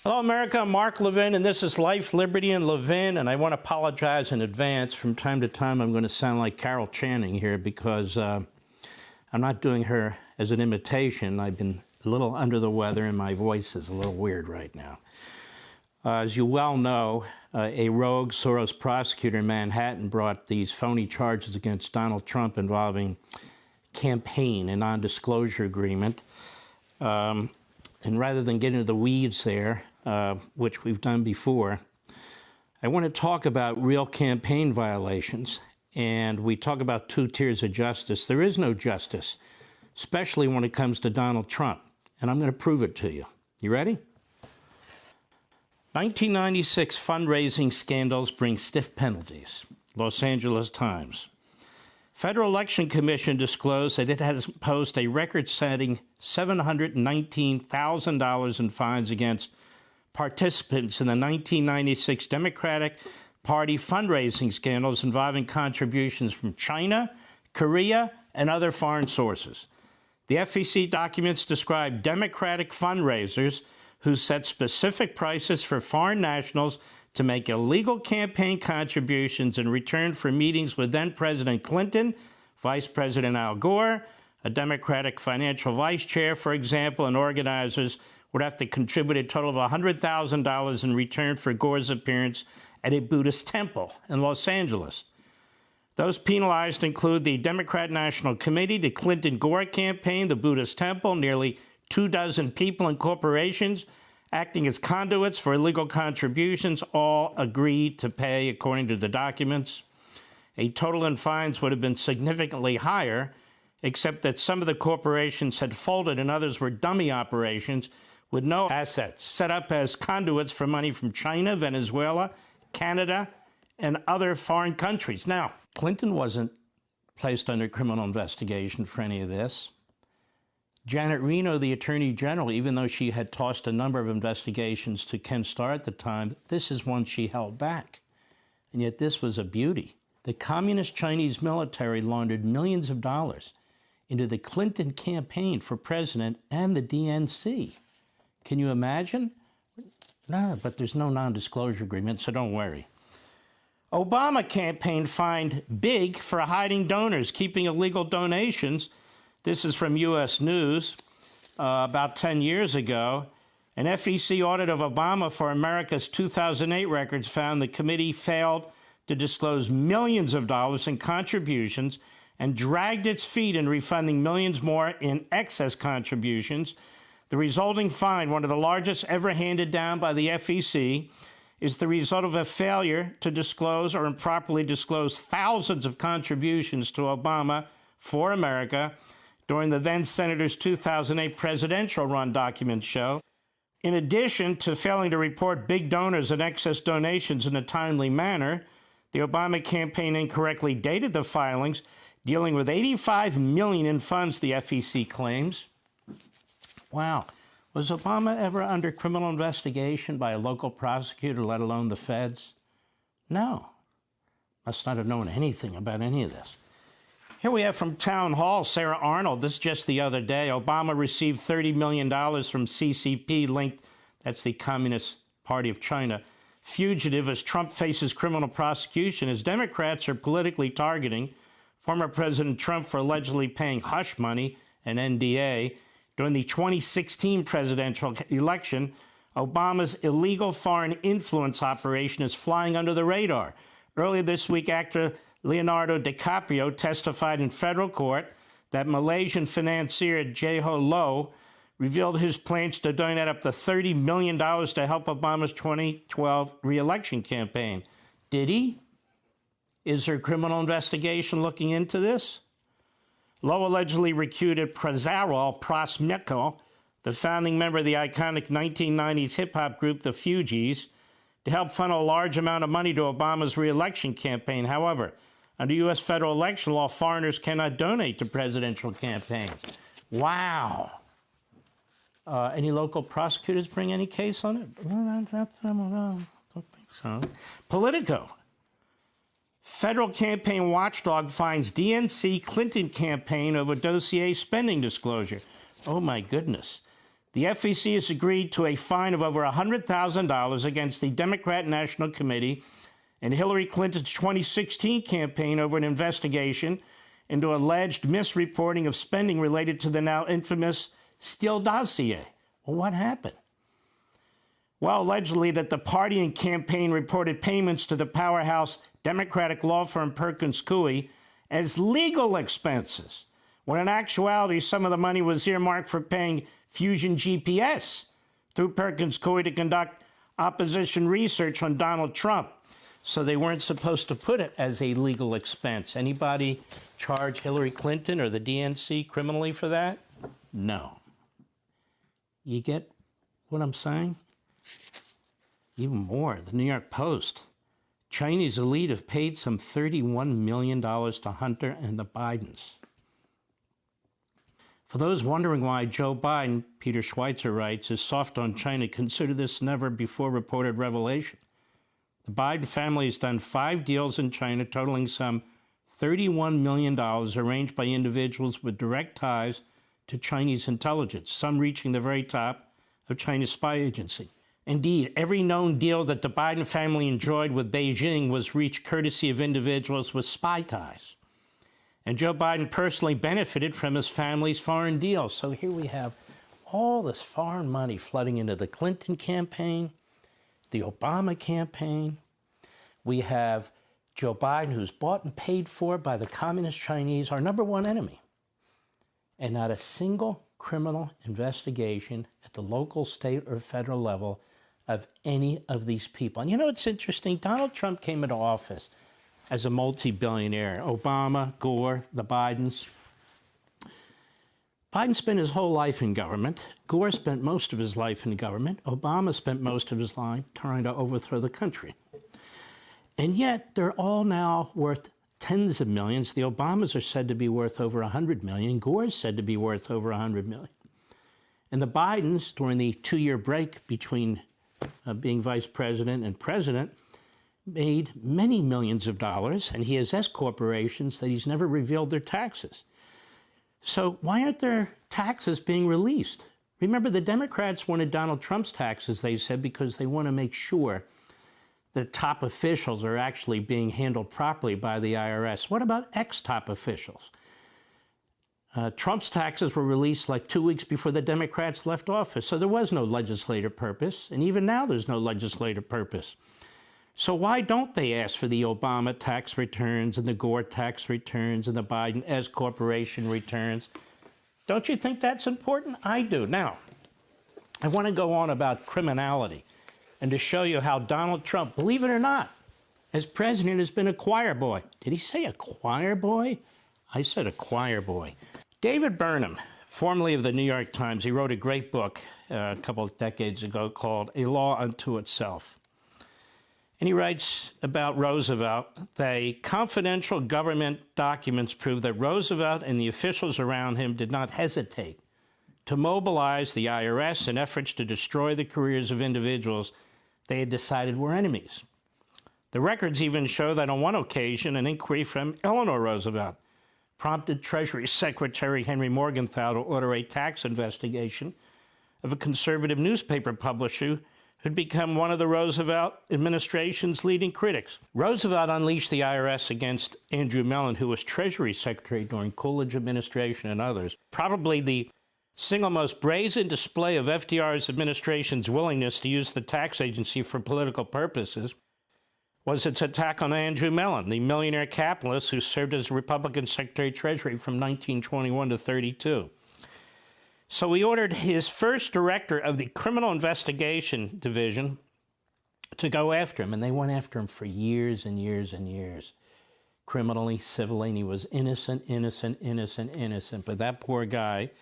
Hello, America. I'm Mark Levin, and this is Life, Liberty, and Levin. And I want to apologize in advance. From time to time, I'm going to sound like Carol Channing here because I'm not doing her as an imitation. I've been a little under the weather, and my voice is a little weird right now. As you well know, a rogue Soros prosecutor in Manhattan brought these phony charges against Donald Trump involving campaign and non-disclosure agreement. And rather than get into the weeds there, which we've done before, I want to talk about real campaign violations. And we talk about two tiers of justice. There is no justice, especially when it comes to Donald Trump. And I'm going to prove it to you. You ready? 1996 fundraising scandals bring stiff penalties. Los Angeles Times. Federal Election Commission disclosed that it has imposed a record-setting $719,000 in fines against participants in the 1996 Democratic Party fundraising scandals involving contributions from China, Korea, and other foreign sources. The FEC documents describe Democratic fundraisers who set specific prices for foreign nationals to make illegal campaign contributions in return for meetings with then-President Clinton, Vice President Al Gore, a Democratic financial vice chair, for example, and organizers would have to contribute a total of $100,000 in return for Gore's appearance at a Buddhist temple in Los Angeles. Those penalized include the Democrat National Committee, the Clinton-Gore campaign, the Buddhist temple, nearly 24 people and corporations acting as conduits for illegal contributions, all agreed to pay according to the documents. A total in fines would have been significantly higher, except that some of the corporations had folded and others were dummy operations with no assets, set up as conduits for money from China, Venezuela, Canada, and other foreign countries. Now, Clinton wasn't placed under criminal investigation for any of this. Janet Reno, the Attorney General, even though she had tossed a number of investigations to Ken Starr at the time, this is one she held back. And yet this was a beauty. The Communist Chinese military laundered millions of dollars into the Clinton campaign for president and the DNC. Can you imagine? No, but there's no non-disclosure agreement, so don't worry. Obama campaign fined big for hiding donors, keeping illegal donations. This is from U.S. News about 10 years ago. An FEC audit of Obama for America's 2008 records found the committee failed to disclose millions of dollars in contributions and dragged its feet in refunding millions more in excess contributions. The resulting fine, one of the largest ever handed down by the FEC, is the result of a failure to disclose or improperly disclose thousands of contributions to Obama for America during the then-Senator's 2008 presidential run, documents show. In addition to failing to report big donors and excess donations in a timely manner, the Obama campaign incorrectly dated the filings, dealing with $85 million in funds, the FEC claims. Wow. Was Obama ever under criminal investigation by a local prosecutor, let alone the feds? No. Must not have known anything about any of this. Here we have from Town Hall, Sarah Arnold. This just the other day. Obama received $30 million from CCP linked, that's the Communist Party of China, fugitive as Trump faces criminal prosecution as Democrats are politically targeting former President Trump for allegedly paying hush money, an NDA, during the 2016 presidential election. Obama's illegal foreign influence operation is flying under the radar. Earlier this week, actor Leonardo DiCaprio testified in federal court that Malaysian financier Jeho Low revealed his plans to donate up to $30 million to help Obama's 2012 re-election campaign. Did he? Is there a criminal investigation looking into this? Low allegedly recruited Prasarol Prosmiko, the founding member of the iconic 1990s hip-hop group The Fugees, to help funnel a large amount of money to Obama's re-election campaign. However, under U.S. federal election law, foreigners cannot donate to presidential campaigns. Wow. Any local prosecutors bring any case on it? I don't think so. Politico. Federal campaign watchdog finds DNC Clinton campaign over dossier spending disclosure. Oh, my goodness. The FEC has agreed to a fine of over $100,000 against the Democrat National Committee and Hillary Clinton's 2016 campaign over an investigation into alleged misreporting of spending related to the now infamous Steele dossier. Well, what happened? Well, allegedly that the party and campaign reported payments to the powerhouse Democratic law firm Perkins Coie as legal expenses, when in actuality some of the money was earmarked for paying Fusion GPS through Perkins Coie to conduct opposition research on Donald Trump. So they weren't supposed to put it as a legal expense. Anybody charge Hillary Clinton or the DNC criminally for that? No. You get what I'm saying? Even more, the New York Post. Chinese elite have paid some $31 million to Hunter and the Bidens. For those wondering why Joe Biden, Peter Schweitzer writes, is soft on China, consider this never before reported revelation. The Biden family has done 5 deals in China totaling some $31 million arranged by individuals with direct ties to Chinese intelligence, some reaching the very top of China's spy agency. Indeed, every known deal that the Biden family enjoyed with Beijing was reached courtesy of individuals with spy ties. And Joe Biden personally benefited from his family's foreign deals. So here we have all this foreign money flooding into the Clinton campaign, the Obama campaign. We have Joe Biden, who's bought and paid for by the Communist Chinese, our #1 enemy. And not a single criminal investigation at the local, state, or federal level of any of these people. And you know, it's interesting. Donald Trump came into office as a multi-billionaire. Obama, Gore, the Bidens. Biden spent his whole life in government. Gore spent most of his life in government. Obama spent most of his life trying to overthrow the country. And yet, they're all now worth tens of millions. The Obamas are said to be worth over 100 million. Gore's said to be worth over 100 million. And the Bidens, during the 2-year break between being vice president and president, made many millions of dollars, and he has S corporations that he's never revealed their taxes. So why aren't their taxes being released? Remember, the Democrats wanted Donald Trump's taxes, they said, because they want to make sure that top officials are actually being handled properly by the IRS. What about ex-top officials? Trump's taxes were released like 2 weeks before the Democrats left office, so there was no legislative purpose, and even now there's no legislative purpose. So why don't they ask for the Obama tax returns and the Gore tax returns and the Biden S corporation returns? Don't you think that's important? I do. Now, I want to go on about criminality and to show you how Donald Trump, believe it or not, as president has been a choir boy. Did he say a choir boy? I said a choir boy. David Burnham, formerly of the New York Times, he wrote a great book a couple of decades ago called A Law Unto Itself. And he writes about Roosevelt. The confidential government documents prove that Roosevelt and the officials around him did not hesitate to mobilize the IRS in efforts to destroy the careers of individuals they had decided were enemies. The records even show that on one occasion, an inquiry from Eleanor Roosevelt prompted Treasury Secretary Henry Morgenthau to order a tax investigation of a conservative newspaper publisher who'd become one of the Roosevelt administration's leading critics. Roosevelt unleashed the IRS against Andrew Mellon, who was Treasury Secretary during Coolidge administration and others. Probably the single most brazen display of FDR's administration's willingness to use the tax agency for political purposes was its attack on Andrew Mellon, the millionaire capitalist who served as Republican Secretary of Treasury from 1921 to 32. So he ordered his first director of the Criminal Investigation Division to go after him, and they went after him for years and years and years, criminally, civilly, and he was innocent. But that poor guy,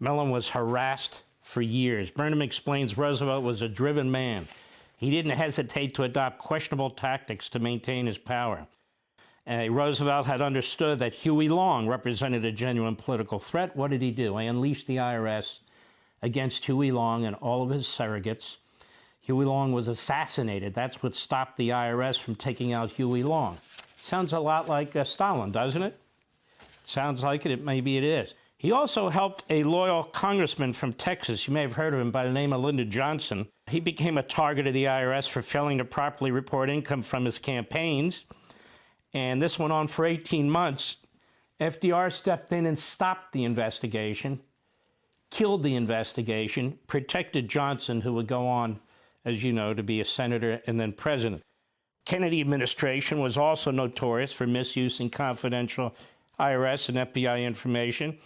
Mellon, was harassed for years. Burnham explains Roosevelt was a driven man. He didn't hesitate to adopt questionable tactics to maintain his power. Roosevelt had understood that Huey Long represented a genuine political threat. What did he do? He unleashed the IRS against Huey Long and all of his surrogates. Huey Long was assassinated. That's what stopped the IRS from taking out Huey Long. Sounds a lot like Stalin, doesn't it? Sounds like it. Maybe it is. He also helped a loyal congressman from Texas, you may have heard of him by the name of Lyndon Johnson. He became a target of the IRS for failing to properly report income from his campaigns. And this went on for 18 months. FDR stepped in and stopped the investigation, killed the investigation, protected Johnson, who would go on, as you know, to be a senator and then president. Kennedy administration was also notorious for misusing confidential IRS and FBI information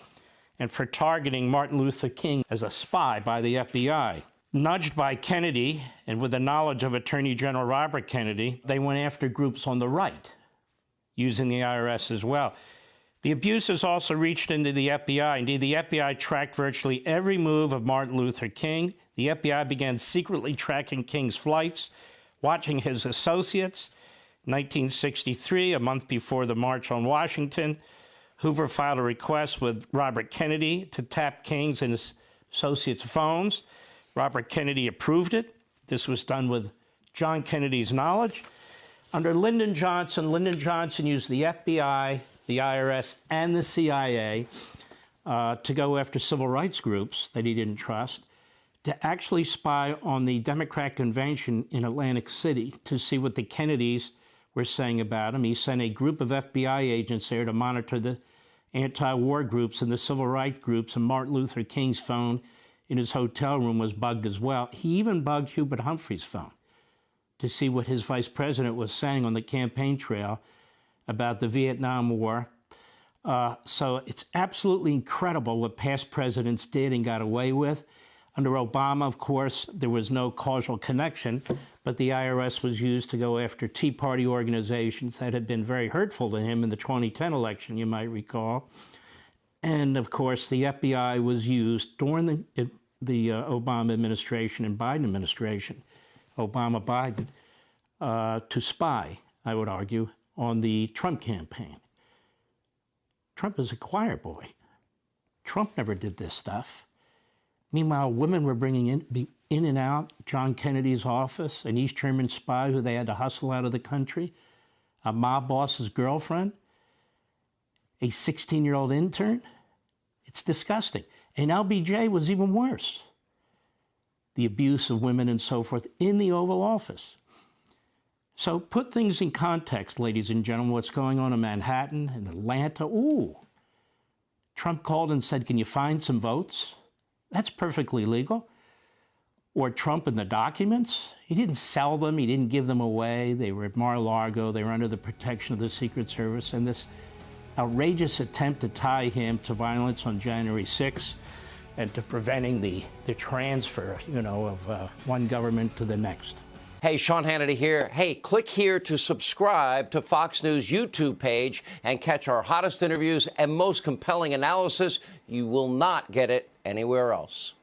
and for targeting Martin Luther King as a spy by the FBI. Nudged by Kennedy and with the knowledge of Attorney General Robert Kennedy, they went after groups on the right, using the IRS as well. The abuses also reached into the FBI. Indeed, the FBI tracked virtually every move of Martin Luther King. The FBI began secretly tracking King's flights, watching his associates. In 1963, a month before the March on Washington, Hoover filed a request with Robert Kennedy to tap King's and his associates' phones. Robert Kennedy approved it. This was done with John Kennedy's knowledge. Under Lyndon Johnson used the FBI, the IRS, and the CIA to go after civil rights groups that he didn't trust, to actually spy on the Democrat convention in Atlantic City to see what the Kennedys were saying about him. He sent a group of FBI agents there to monitor the anti-war groups and the civil rights groups, and Martin Luther King's phone in his hotel room was bugged as well. He even bugged Hubert Humphrey's phone to see what his vice president was saying on the campaign trail about the Vietnam War. So it's absolutely incredible what past presidents did and got away with. Under Obama, of course, there was no causal connection, but the IRS was used to go after Tea Party organizations that had been very hurtful to him in the 2010 election, you might recall. And, of course, the FBI was used during the Obama administration and Biden administration, Obama-Biden, to spy, I would argue, on the Trump campaign. Trump is a choir boy. Trump never did this stuff. Meanwhile, women were bringing in and out John Kennedy's office, an East German spy who they had to hustle out of the country, a mob boss's girlfriend, a 16-year-old intern. It's disgusting. And LBJ was even worse. The abuse of women and so forth in the Oval Office. So put things in context, ladies and gentlemen, what's going on in Manhattan and Atlanta. Ooh, Trump called and said, can you find some votes? That's perfectly legal. Or Trump and the documents. He didn't sell them. He didn't give them away. They were at Mar-a-Lago. They were under the protection of the Secret Service. And this outrageous attempt to tie him to violence on January 6th and to preventing the transfer, of one government to the next. Hey, Sean Hannity here. Hey, click here to subscribe to Fox News YouTube page and catch our hottest interviews and most compelling analysis. You will not get it anywhere else.